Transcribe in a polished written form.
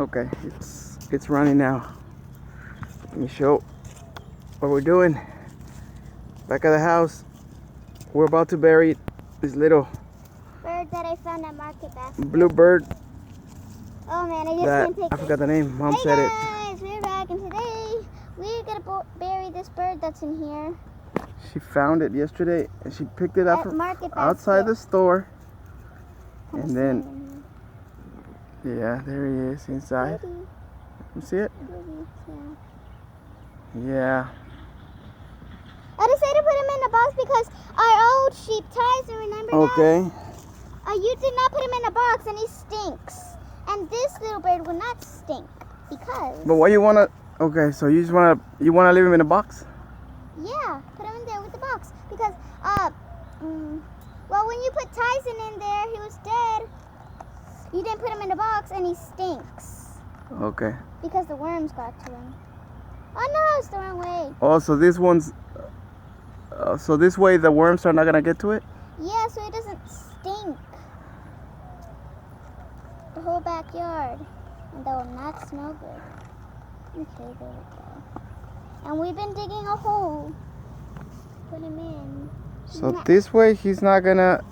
Okay, it's running now. Let me show what we're doing. Back of the house, we're about to bury this little bird that I found at Market Basket. blue bird. Oh man, I just can't take I forgot the name. Mom Hey said guys, we're back, and today we're gonna bury this bird that's in here. She found it yesterday and she picked it up At Market Basket. outside the store. Kinda And then, in yeah, there he is inside. here. You see it? Yeah. Yeah. I decided to put him in a box because our old sheep Tyson, remember Okay. that? You did not put him in a box and he stinks. And this little bird will not stink because... But why you wanna? Okay, so you just wanna leave him in a box? Yeah, put him in there with the box because well, when you put Tyson in there, he was dead. You didn't put him in a box and he stinks. Okay. Because the worms got to him. Oh no, it's the wrong way. Oh, so this one's. So this way the worms are not gonna get to it? Yeah, so it doesn't stink. The whole backyard. And that will not smell good. Okay, there we go. And we've been digging a hole. Put him in. So this way he's not gonna